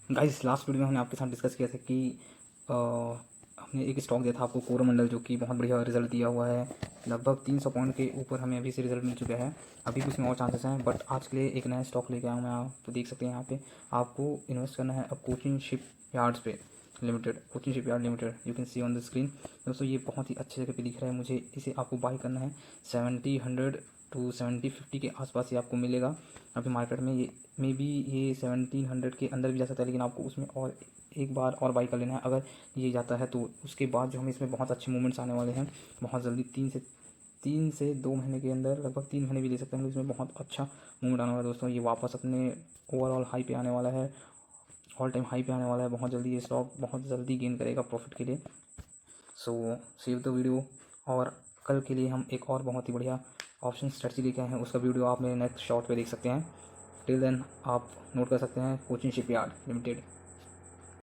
Guys last video में हमने आपके साथ डिस्कस किया था कि अ, हमने एक स्टॉक दिया था आपको कोरोमंडल, जो कि बहुत बढ़िया रिजल्ट दिया हुआ है। लगभग 300 पॉइंट के ऊपर हमें अभी से रिजल्ट मिल चुका है। अभी भी उसमें और चांसेस हैं, बट आज के लिए एक नया स्टॉक लेके आया हूँ मैं। आप तो देख सकते हैं यहाँ पे आपको इन्वेस्ट करना है अब कोचिंग शिप यार्ड्स पे limited, coaching ship yard limited, you can see on the screen. दोस्तों ये बहुत ही अच्छे जगह पे दिख रहा है मुझे। इसे आपको बाई करना है 70 टू 70 50 के आसपास ही आपको मिलेगा अभी मार्केट में। ये मे बी ये 1700 के अंदर भी जा सकता है, लेकिन आपको उसमें और एक बार और बाई कर लेना है। अगर ये जाता है तो उसके बाद जो हमें इसमें बहुत अच्छे मूवमेंट्स आने वाले हैं बहुत जल्दी। 3 से 2 महीने के अंदर, लगभग 3 महीने भी ले सकते हैं, इसमें बहुत अच्छा मूवमेंट आने वाला है दोस्तों। ये वापस अपने ओवरऑल हाई पे आने वाला है, ऑल टाइम हाई पे आने वाला है बहुत जल्दी। ये स्टॉक बहुत जल्दी गेन करेगा प्रॉफिट के लिए। सो सेव द वीडियो। और कल के लिए हम एक और बहुत ही बढ़िया ऑप्शन स्ट्रेटजी लेके आए हैं, उसका वीडियो आप मेरे नेक्स्ट शॉर्ट पे देख सकते हैं। टिल देन आप नोट कर सकते हैं कोचिंग शिपयार्ड लिमिटेड।